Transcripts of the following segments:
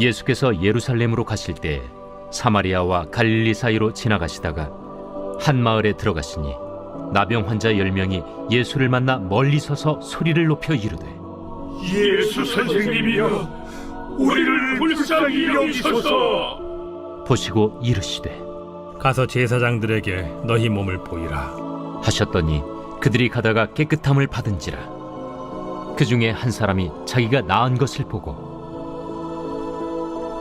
예수께서 예루살렘으로 가실 때 사마리아와 갈릴리 사이로 지나가시다가 한 마을에 들어가시니 나병 환자 10명이 예수를 만나 멀리 서서 소리를 높여 이르되 예수 선생님이여, 우리를 불쌍히 여기소서. 보시고 이르시되 가서 제사장들에게 너희 몸을 보이라. 하셨더니 그들이 가다가 깨끗함을 받은지라. 그 중에 한 사람이 자기가 나은 것을 보고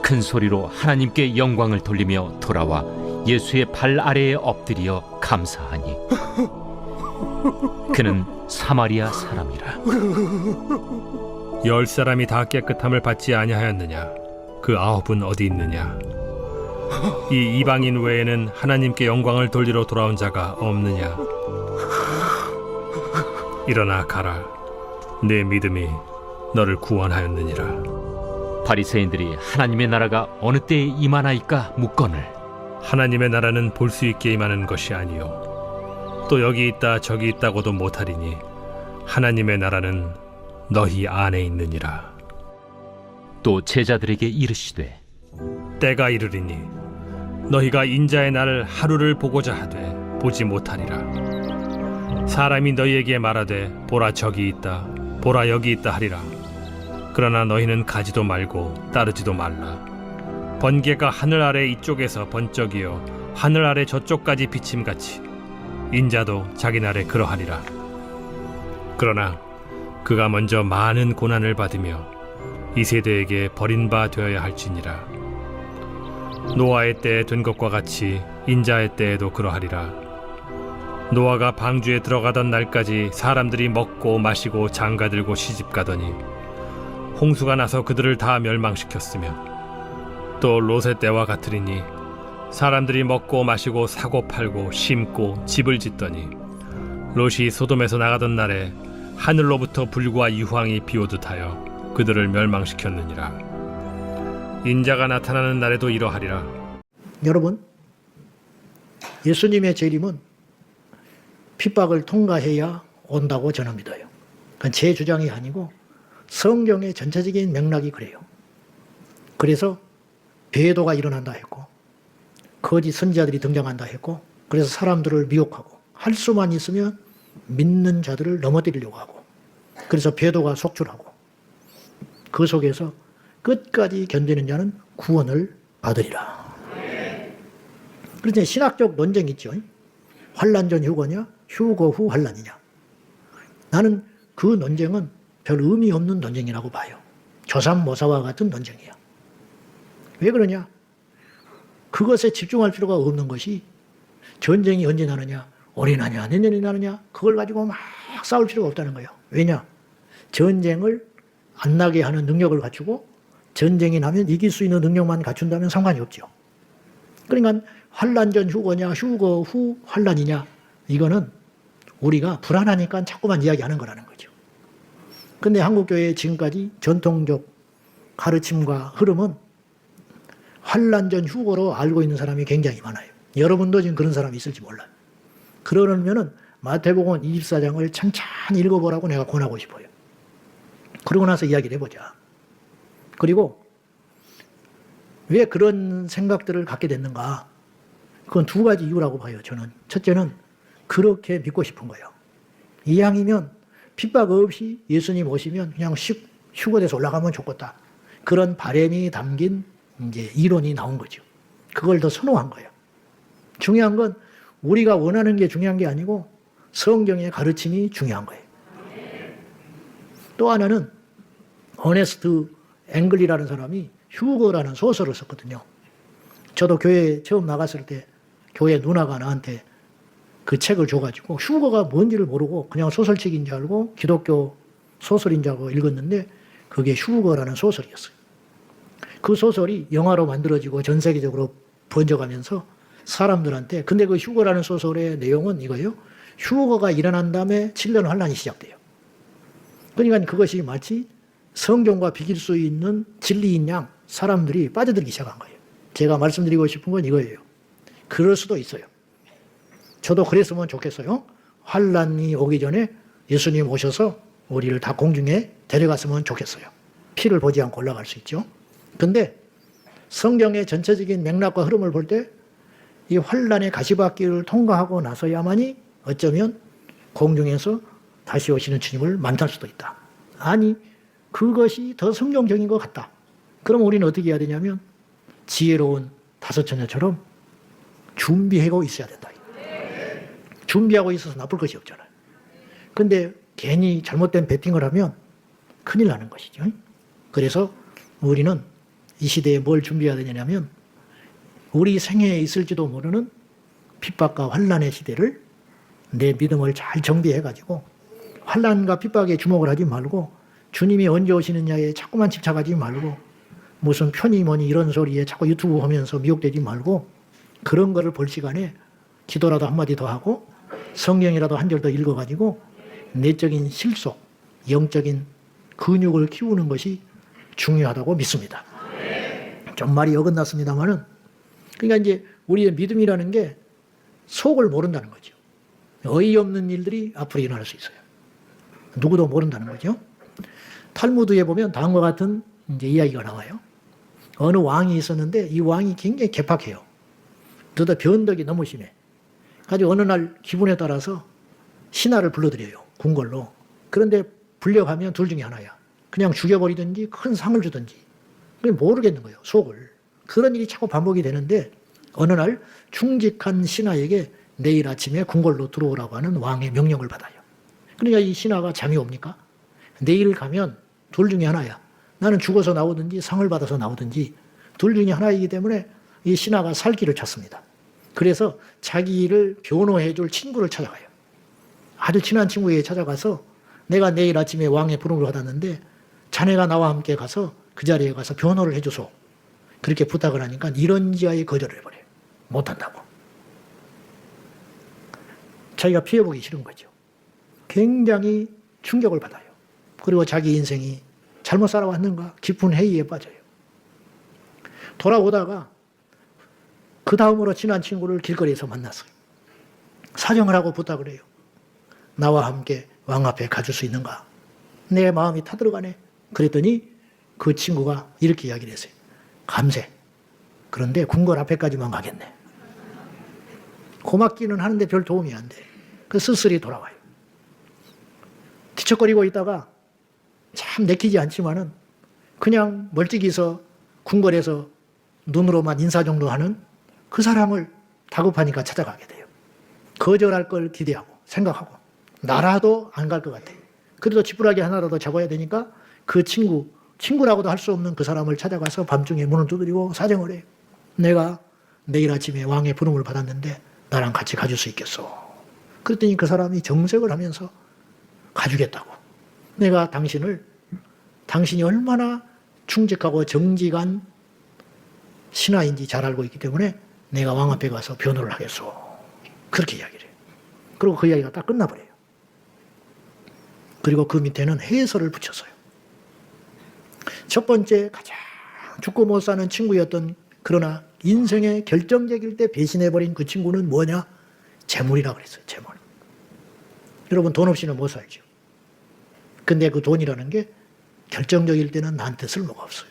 큰 소리로 하나님께 영광을 돌리며 돌아와 예수의 발 아래에 엎드려 감사하니 그는 사마리아 사람이라. 10사람이 다 깨끗함을 받지 아니하였느냐? 그 9은 어디 있느냐? 이 이방인 외에는 하나님께 영광을 돌리러 돌아온 자가 없느냐? 일어나 가라. 내 믿음이 너를 구원하였느니라. 바리새인들이 하나님의 나라가 어느 때에 임하나이까 묻거늘 하나님의 나라는 볼 수 있게 임하는 것이 아니요 또 여기 있다 저기 있다고도 못하리니 하나님의 나라는 너희 안에 있느니라. 또 제자들에게 이르시되 때가 이르리니 너희가 인자의 날 하루를 보고자 하되 보지 못하리라. 사람이 너희에게 말하되 보라 저기 있다 보라 여기 있다 하리라. 그러나 너희는 가지도 말고 따르지도 말라. 번개가 하늘 아래 이쪽에서 번쩍이어 하늘 아래 저쪽까지 비침같이 인자도 자기 날에 그러하리라. 그러나 그가 먼저 많은 고난을 받으며 이 세대에게 버린 바 되어야 할지니라. 노아의 때에 된 것과 같이 인자의 때에도 그러하리라. 노아가 방주에 들어가던 날까지 사람들이 먹고 마시고 장가들고 시집가더니 홍수가 나서 그들을 다 멸망시켰으며 또 롯의 때와 같으리니 사람들이 먹고 마시고 사고 팔고 심고 집을 짓더니 롯이 소돔에서 나가던 날에 하늘로부터 불과 유황이 비오듯 하여 그들을 멸망시켰느니라. 인자가 나타나는 날에도 이러하리라. 여러분, 예수님의 재림은 핍박을 통과해야 온다고 저는 믿어요. 그건 제 주장이 아니고 성경의 전체적인 맥락이 그래요. 그래서 배도가 일어난다 했고 거짓 선지자들이 등장한다 했고 그래서 사람들을 미혹하고 할 수만 있으면 믿는 자들을 넘어뜨리려고 하고 그래서 배도가 속출하고 그 속에서 끝까지 견디는 자는 구원을 받으리라. 그런데 신학적 논쟁이 있죠. 환난 전 휴거냐 휴거 후 환난이냐. 나는 그 논쟁은 별 의미 없는 논쟁이라고 봐요. 조삼모사와 같은 논쟁이야. 왜 그러냐? 그것에 집중할 필요가 없는 것이 전쟁이 언제 나느냐, 올해 나냐, 내년에 나느냐, 그걸 가지고 막 싸울 필요가 없다는 거예요. 왜냐? 전쟁을 안 나게 하는 능력을 갖추고 전쟁이 나면 이길 수 있는 능력만 갖춘다면 상관이 없죠. 그러니까 환난 전 휴거냐, 휴거 후 환난이냐, 이거는 우리가 불안하니까 자꾸만 이야기하는 거라는 거죠. 근데 한국교회의 지금까지 전통적 가르침과 흐름은 환난 전 휴거로 알고 있는 사람이 굉장히 많아요. 여러분도 지금 그런 사람이 있을지 몰라요. 그러면은 마태복음 24장을 천천히 읽어보라고 내가 권하고 싶어요. 그러고 나서 이야기를 해보자. 그리고 왜 그런 생각들을 갖게 됐는가? 그건 두 가지 이유라고 봐요, 저는. 첫째는 그렇게 믿고 싶은 거예요. 이왕이면 핍박 없이 예수님 오시면 그냥 휴거돼서 올라가면 좋겠다. 그런 바람이 담긴 이제 이론이 나온 거죠. 그걸 더 선호한 거예요. 중요한 건 우리가 원하는 게 중요한 게 아니고 성경의 가르침이 중요한 거예요. 또 하나는 어네스트 앵글이라는 사람이 휴거라는 소설을 썼거든요. 저도 교회 처음 나갔을 때 교회 누나가 나한테 그 책을 줘가지고 휴거가 뭔지를 모르고 그냥 소설책인 줄 알고 기독교 소설인 줄 알고 읽었는데 그게 휴거라는 소설이었어요. 그 소설이 영화로 만들어지고 전 세계적으로 번져가면서 사람들한테 근데 그 휴거라는 소설의 내용은 이거예요. 휴거가 일어난 다음에 7년 환란이 시작돼요. 그러니까 그것이 마치 성경과 비길 수 있는 진리인 양 사람들이 빠져들기 시작한 거예요. 제가 말씀드리고 싶은 건 이거예요. 그럴 수도 있어요. 저도 그랬으면 좋겠어요. 환란이 오기 전에 예수님 오셔서 우리를 다 공중에 데려갔으면 좋겠어요. 피를 보지 않고 올라갈 수 있죠. 근데 성경의 전체적인 맥락과 흐름을 볼 때 이 환란의 가시밭길을 통과하고 나서야만이 어쩌면 공중에서 다시 오시는 주님을 만날 수도 있다. 아니, 그것이 더 성경적인 것 같다. 그럼 우리는 어떻게 해야 되냐면 지혜로운 다섯 처녀처럼 준비하고 있어야 된다. 준비하고 있어서 나쁠 것이 없잖아요. 근데 괜히 잘못된 베팅을 하면 큰일 나는 것이죠. 그래서 우리는 이 시대에 뭘 준비해야 되냐면 우리 생애에 있을지도 모르는 핍박과 환란의 시대를 내 믿음을 잘 정비해가지고 환란과 핍박에 주목을 하지 말고 주님이 언제 오시느냐에 자꾸만 집착하지 말고 무슨 편이 뭐니 이런 소리에 자꾸 유튜브 보면서 미혹되지 말고 그런 거를 볼 시간에 기도라도 한마디 더 하고 성경이라도 한 절 더 읽어가지고 내적인 실속, 영적인 근육을 키우는 것이 중요하다고 믿습니다. 좀 말이 어긋났습니다만은 그러니까 이제 우리의 믿음이라는 게 속을 모른다는 거죠. 어이없는 일들이 앞으로 일어날 수 있어요. 누구도 모른다는 거죠. 탈무드에 보면 다음과 같은 이제 이야기가 나와요. 어느 왕이 있었는데 이 왕이 굉장히 개팍해요. 그러다 변덕이 너무 심해. 가지고 어느 날 기분에 따라서 신하를 불러들여요. 궁궐로. 그런데 불려가면 둘 중에 하나야. 그냥 죽여버리든지 큰 상을 주든지. 모르겠는 거예요. 속을. 그런 일이 자꾸 반복이 되는데 어느 날 충직한 신하에게 내일 아침에 궁궐로 들어오라고 하는 왕의 명령을 받아요. 그러니까 이 신하가 잠이 옵니까? 내일 가면 둘 중에 하나야. 나는 죽어서 나오든지 상을 받아서 나오든지 둘 중에 하나이기 때문에 이 신하가 살 길을 찾습니다. 그래서 자기를 변호해 줄 친구를 찾아가요. 아주 친한 친구에게 찾아가서 내가 내일 아침에 왕의 부름을 받았는데 자네가 나와 함께 가서 그 자리에 가서 변호를 해줘서 그렇게 부탁을 하니까 이런지하에 거절을 해버려요. 못한다고. 자기가 피해보기 싫은 거죠. 굉장히 충격을 받아요. 그리고 자기 인생이 잘못 살아왔는가 깊은 회의에 빠져요. 돌아오다가 그 다음으로 친한 친구를 길거리에서 만났어요. 사정을 하고 부탁을 해요. 나와 함께 왕 앞에 가줄 수 있는가? 내 마음이 타들어가네. 그랬더니 그 친구가 이렇게 이야기를 했어요. 감세. 그런데 궁궐 앞에까지만 가겠네. 고맙기는 하는데 별 도움이 안 돼. 그 쓸쓸히 돌아와요. 뒤척거리고 있다가 참 내키지 않지만은 그냥 멀찍이서 궁궐에서 눈으로만 인사 정도 하는 그 사람을 다급하니까 찾아가게 돼요. 거절할 걸 기대하고 생각하고 나라도 안 갈 것 같아요. 그래도 지푸라기 하나라도 잡아야 되니까 그 친구라고도 할 수 없는 그 사람을 찾아가서 밤중에 문을 두드리고 사정을 해요. 내가 내일 아침에 왕의 부름을 받았는데 나랑 같이 가줄 수 있겠소. 그랬더니 그 사람이 정색을 하면서 가주겠다고. 내가 당신이 얼마나 충직하고 정직한 신하인지 잘 알고 있기 때문에 내가 왕 앞에 가서 변호를 하겠소. 그렇게 이야기를 해요. 그리고 그 이야기가 딱 끝나버려요. 그리고 그 밑에는 해설을 붙였어요. 첫 번째 가장 죽고 못 사는 친구였던 그러나 인생의 결정적일 때 배신해버린 그 친구는 뭐냐? 재물이라고 그랬어요. 재물. 여러분 돈 없이는 못 살죠. 근데 그 돈이라는 게 결정적일 때는 나한테 쓸모가 없어요.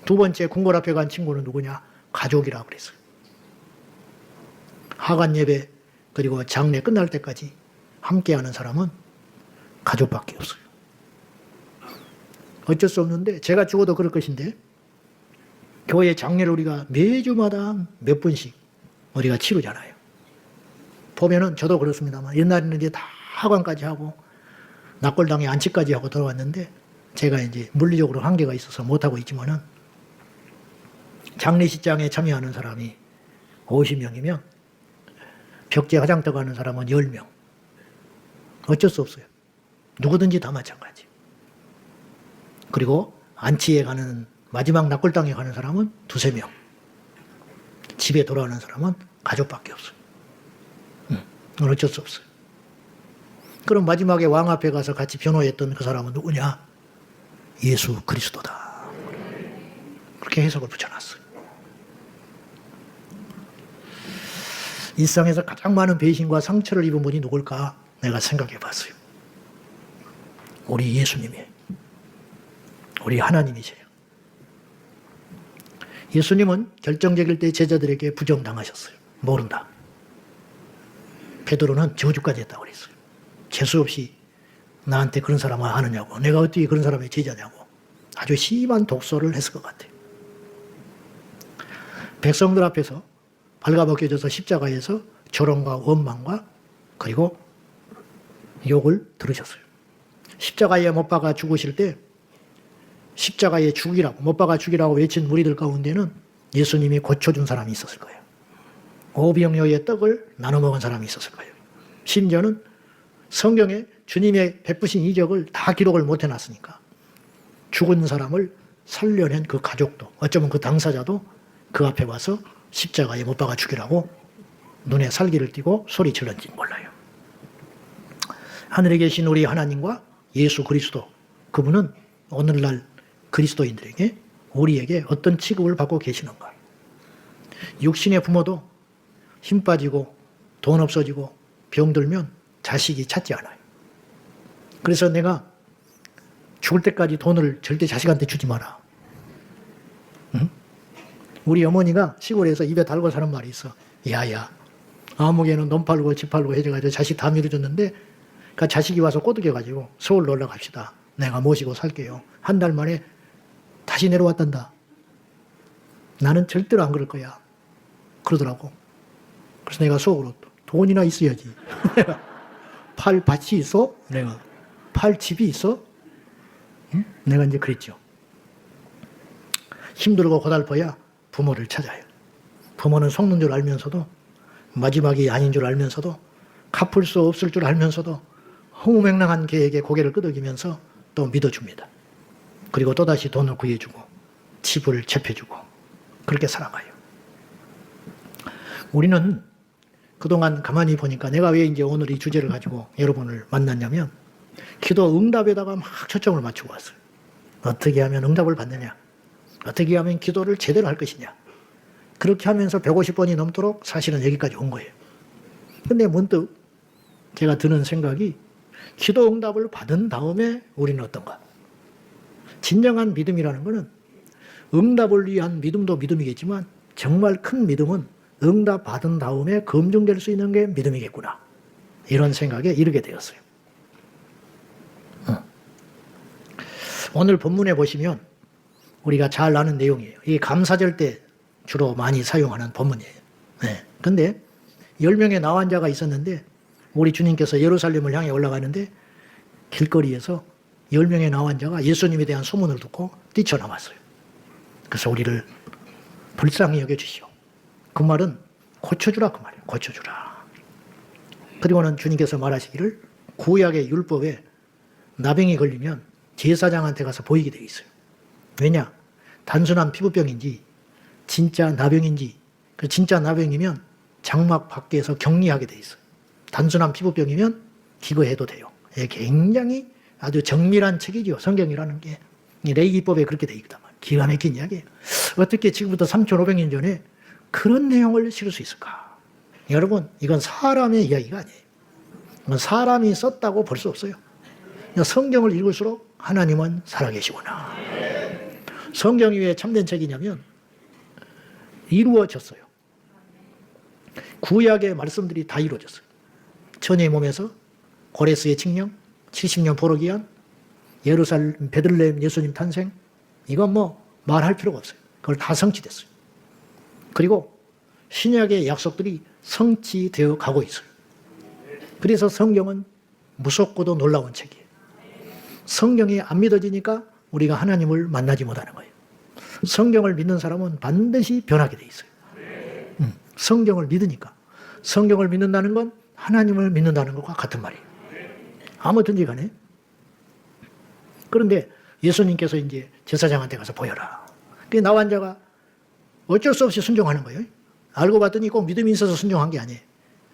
두 번째 궁궐 앞에 간 친구는 누구냐? 가족이라고 그랬어요. 하간 예배 그리고 장례 끝날 때까지 함께하는 사람은 가족밖에 없어요. 어쩔 수 없는데 제가 죽어도 그럴 것인데 교회 장례를 우리가 매주마다 몇 번씩 우리가 치르잖아요. 보면은 저도 그렇습니다만 옛날에는 이제 다 하관까지 하고 낙골당에 안치까지 하고 들어왔는데 제가 이제 물리적으로 한계가 있어서 못하고 있지만은 장례식장에 참여하는 사람이 50명이면 벽제 화장터 가는 사람은 10명. 어쩔 수 없어요. 누구든지 다 마찬가지. 그리고 안치에 가는 마지막 낙골당에 가는 사람은 2-3명. 집에 돌아오는 사람은 가족밖에 없어요. 그건 어쩔 수 없어요. 그럼 마지막에 왕 앞에 가서 같이 변호했던 그 사람은 누구냐? 예수 그리스도다. 그렇게 해석을 붙여놨어요. 일상에서 가장 많은 배신과 상처를 입은 분이 누굴까? 내가 생각해 봤어요. 우리 예수님이에요. 우리 하나님이세요. 예수님은 결정적일 때 제자들에게 부정당하셨어요. 모른다. 베드로는 저주까지 했다고 그랬어요. 재수없이 나한테 그런 사람을 아느냐고, 내가 어떻게 그런 사람의 제자냐고 아주 심한 독소를 했을 것 같아요. 백성들 앞에서 발가벗겨져서 십자가에서 조롱과 원망과 그리고 욕을 들으셨어요. 십자가에 못 박아 죽으실 때 십자가에 죽이라고, 못 박아 죽이라고 외친 무리들 가운데는 예수님이 고쳐준 사람이 있었을 거예요. 오병이어의 떡을 나눠 먹은 사람이 있었을 거예요. 심지어는 성경에 주님의 베푸신 이적을 다 기록을 못 해놨으니까 죽은 사람을 살려낸 그 가족도, 어쩌면 그 당사자도 그 앞에 와서 십자가에 못 박아 죽이라고 눈에 살기를 띠고 소리질렀는지 몰라요. 하늘에 계신 우리 하나님과 예수 그리스도, 그분은 오늘날 그리스도인들에게, 우리에게 어떤 취급을 받고 계시는가. 육신의 부모도 힘 빠지고 돈 없어지고 병들면 자식이 찾지 않아요. 그래서 내가 죽을 때까지 돈을 절대 자식한테 주지 마라. 응? 우리 어머니가 시골에서 입에 달고 사는 말이 있어. 야야, 아무개는 돈 팔고 집 팔고 해줘가지고 자식 다 밀어줬는데 그 자식이 와서 꼬드겨가지고 서울로 올라갑시다. 내가 모시고 살게요. 한 달 만에 다시 내려왔단다. 나는 절대로 안 그럴 거야. 그러더라고. 그래서 내가 속으로 돈이나 있어야지. 팔 밭이 있어? 내가 팔 집이 있어? 응? 내가 이제 그랬죠. 힘들고 고달퍼야 부모를 찾아요. 부모는 속는 줄 알면서도, 마지막이 아닌 줄 알면서도, 갚을 수 없을 줄 알면서도 허무맹랑한 계획에 고개를 끄덕이면서 또 믿어줍니다. 그리고 또다시 돈을 구해주고 집을 채펴주고 그렇게 살아가요. 우리는 그동안 가만히 보니까 내가 왜 이제 오늘 이 주제를 가지고 여러분을 만났냐면, 기도 응답에다가 막 초점을 맞추고 왔어요. 어떻게 하면 응답을 받느냐, 어떻게 하면 기도를 제대로 할 것이냐, 그렇게 하면서 150번이 넘도록 사실은 여기까지 온 거예요. 근데 문득 제가 드는 생각이, 기도 응답을 받은 다음에 우리는 어떤가? 진정한 믿음이라는 것은 응답을 위한 믿음도 믿음이겠지만 정말 큰 믿음은 응답 받은 다음에 검증될 수 있는 게 믿음이겠구나. 이런 생각에 이르게 되었어요. 오늘 본문에 보시면 우리가 잘 아는 내용이에요. 이 감사절 때 주로 많이 사용하는 본문이에요. 네. 근데 10명의 나환자가 있었는데 우리 주님께서 예루살렘을 향해 올라가는데 길거리에서 10명의 나환자가 예수님에 대한 소문을 듣고 뛰쳐나왔어요. 그래서 우리를 불쌍히 여겨주시오. 그 말은 고쳐주라, 그 말이에요. 고쳐주라. 그리고는 주님께서 말하시기를, 구약의 율법에 나병이 걸리면 제사장한테 가서 보이게 되어 있어요. 왜냐? 단순한 피부병인지 진짜 나병인지, 그 진짜 나병이면 장막 밖에서 격리하게 되어 있어요. 단순한 피부병이면 기거해도 돼요. 굉장히 아주 정밀한 책이죠. 성경이라는 게. 레위기법에 그렇게 되어 있단 말이에요. 기가 막힌 이야기예요. 어떻게 지금부터 3,500년 전에 그런 내용을 실을 수 있을까? 여러분, 이건 사람의 이야기가 아니에요. 이건 사람이 썼다고 볼 수 없어요. 성경을 읽을수록 하나님은 살아계시구나. 성경이 왜 참된 책이냐면 이루어졌어요. 구약의 말씀들이 다 이루어졌어요. 처녀의 몸에서 고레스의 칙령, 70년 포로기한, 예루살렘 베들레헴 예수님 탄생, 이건 뭐 말할 필요가 없어요. 그걸 다 성취됐어요. 그리고 신약의 약속들이 성취되어 가고 있어요. 그래서 성경은 무섭고도 놀라운 책이에요. 성경이 안 믿어지니까 우리가 하나님을 만나지 못하는 거예요. 성경을 믿는 사람은 반드시 변하게 돼 있어요. 성경을 믿으니까. 성경을 믿는다는 건 하나님을 믿는다는 것과 같은 말이에요. 아무튼지 간에. 그런데 예수님께서 이제 제사장한테 가서 보여라. 그 나환자가 어쩔 수 없이 순종하는 거예요. 알고 봤더니 꼭 믿음이 있어서 순종한 게 아니에요.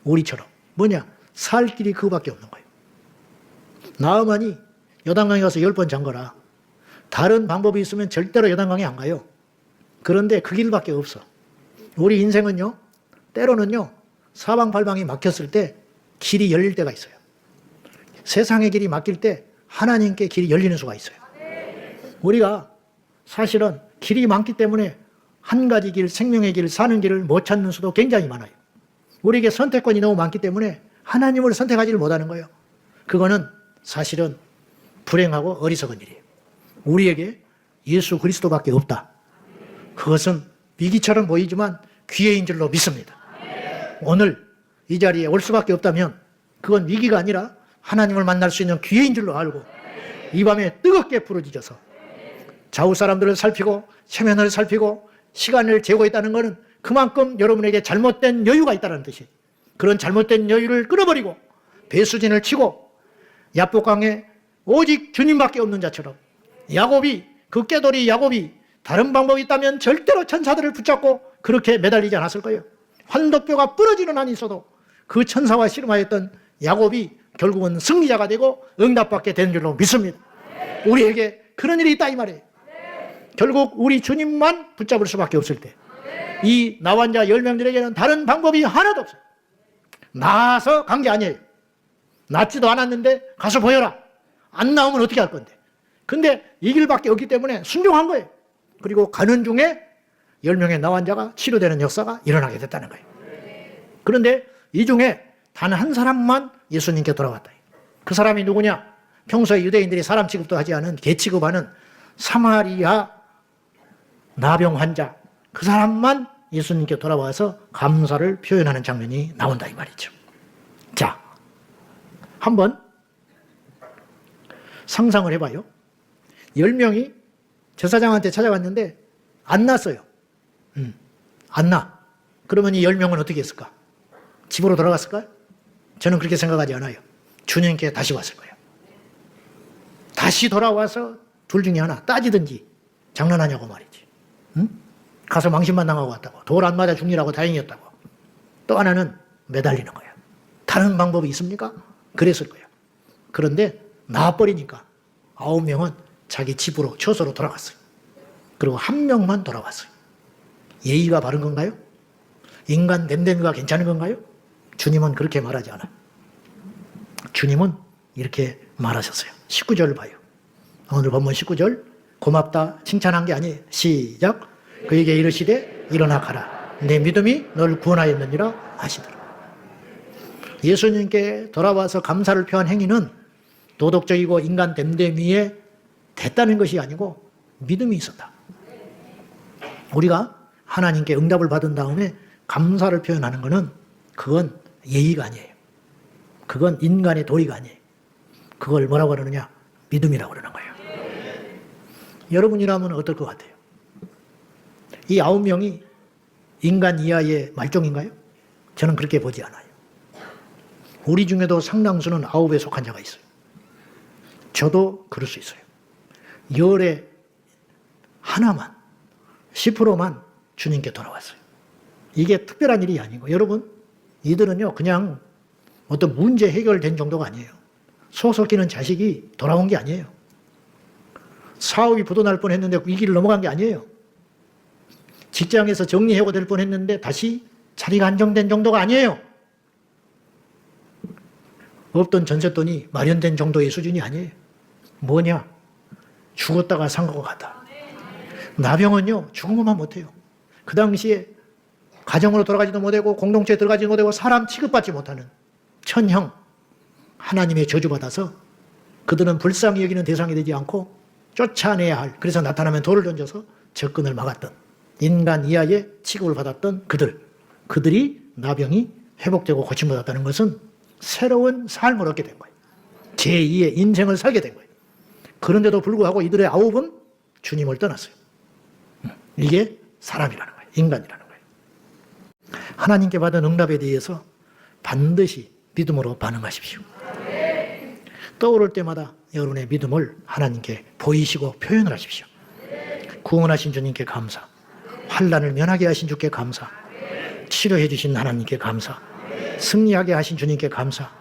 우리처럼. 뭐냐? 살 길이 그거밖에 없는 거예요. 나아만이 요단강에 가서 10번 잠거라. 다른 방법이 있으면 절대로 요단강에 안 가요. 그런데 그 길밖에 없어. 우리 인생은요, 때로는요, 사방팔방이 막혔을 때 길이 열릴 때가 있어요. 세상의 길이 막힐 때 하나님께 길이 열리는 수가 있어요. 우리가 사실은 길이 많기 때문에 한 가지 길, 생명의 길, 사는 길을 못 찾는 수도 굉장히 많아요. 우리에게 선택권이 너무 많기 때문에 하나님을 선택하지를 못하는 거예요. 그거는 사실은 불행하고 어리석은 일이에요. 우리에게 예수 그리스도밖에 없다. 그것은 위기처럼 보이지만 기회인 줄로 믿습니다. 오늘 이 자리에 올 수밖에 없다면 그건 위기가 아니라 하나님을 만날 수 있는 기회인 줄로 알고 이 밤에 뜨겁게 부르짖어서 좌우 사람들을 살피고 체면을 살피고 시간을 재고 있다는 것은 그만큼 여러분에게 잘못된 여유가 있다는 뜻이에요. 그런 잘못된 여유를 끊어버리고 배수진을 치고 야복강에 오직 주님밖에 없는 자처럼 야곱이 그 깨돌이 야곱이 다른 방법이 있다면 절대로 천사들을 붙잡고 그렇게 매달리지 않았을 거예요. 환도뼈가 부러지는 한이 있어도 그 천사와 씨름하였던 야곱이 결국은 승리자가 되고 응답받게 되는 줄로 믿습니다. 우리에게 그런 일이 있다 이 말이에요. 결국 우리 주님만 붙잡을 수밖에 없을 때 이 나환자 10명들에게는 다른 방법이 하나도 없어요. 나와서 간 게 아니에요. 낫지도 않았는데 가서 보여라. 안 나오면 어떻게 할 건데. 근데 이 길밖에 없기 때문에 순종한 거예요. 그리고 가는 중에 10명의 나환자가 치료되는 역사가 일어나게 됐다는 거예요. 그런데 이 중에 단 한 사람만 예수님께 돌아왔다. 그 사람이 누구냐? 평소에 유대인들이 사람 취급도 하지 않은 개 취급하는 사마리아 나병 환자, 그 사람만 예수님께 돌아와서 감사를 표현하는 장면이 나온다 이 말이죠. 자, 한번 상상을 해봐요. 10명이 제사장한테 찾아갔는데 안 났어요. 안 나. 그러면 이 10명은 어떻게 했을까? 집으로 돌아갔을까요? 저는 그렇게 생각하지 않아요. 주님께 다시 왔을 거예요. 다시 돌아와서 둘 중에 하나 따지든지 장난하냐고 말이지. 응? 가서 망신만 당하고 왔다고. 돌 안 맞아 죽느라고 다행이었다고. 또 하나는 매달리는 거예요. 다른 방법이 있습니까? 그랬을 거예요. 그런데 나와버리니까 9명은 자기 집으로 처소로 돌아갔어요. 그리고 1명만 돌아왔어요. 예의가 바른 건가요? 인간 냄새가 괜찮은 건가요? 주님은 그렇게 말하지 않아요. 주님은 이렇게 말하셨어요. 19절 봐요. 오늘 본문 19절. 고맙다 칭찬한 게 아니에요. 시작. 그에게 이르시되 일어나 가라. 내 믿음이 널 구원하였느니라 하시더라. 예수님께 돌아와서 감사를 표한 행위는 도덕적이고 인간 됨됨이에 됐다는 것이 아니고 믿음이 있었다. 우리가 하나님께 응답을 받은 다음에 감사를 표현하는 것은 그건 예의가 아니에요. 그건 인간의 도리가 아니에요. 그걸 뭐라고 그러느냐? 믿음이라고 그러는 거예요. 여러분이라면 어떨 것 같아요? 이 9명이 인간 이하의 말종인가요? 저는 그렇게 보지 않아요. 우리 중에도 상당수는 9에 속한 자가 있어요. 저도 그럴 수 있어요. 열에 하나만, 10%만 주님께 돌아왔어요. 이게 특별한 일이 아니고, 여러분, 이들은요, 그냥 어떤 문제 해결된 정도가 아니에요. 소속 끼는 자식이 돌아온 게 아니에요. 사업이 부도날 뻔 했는데 이 길을 넘어간 게 아니에요. 직장에서 정리해고될 뻔 했는데 다시 자리가 안정된 정도가 아니에요. 없던 전셋돈이 마련된 정도의 수준이 아니에요. 뭐냐? 죽었다가 산 것 같다. 나병은요, 죽은 것만 못해요. 그 당시에 가정으로 돌아가지도 못하고 공동체에 들어가지도 못하고 사람 취급받지 못하는 천형, 하나님의 저주받아서 그들은 불쌍히 여기는 대상이 되지 않고 쫓아내야 할, 그래서 나타나면 돌을 던져서 접근을 막았던 인간 이하의 취급을 받았던 그들이 나병이 회복되고 고침받았다는 것은 새로운 삶을 얻게 된 거예요. 제2의 인생을 살게 된 거예요. 그런데도 불구하고 이들의 9은 주님을 떠났어요. 이게 사람이라는 거예요. 인간이라는 거예요. 하나님께 받은 응답에 대해서 반드시 믿음으로 반응하십시오. 떠오를 때마다 여러분의 믿음을 하나님께 보이시고 표현을 하십시오. 구원하신 주님께 감사, 환난을 면하게 하신 주께 감사, 치료해 주신 하나님께 감사, 승리하게 하신 주님께 감사,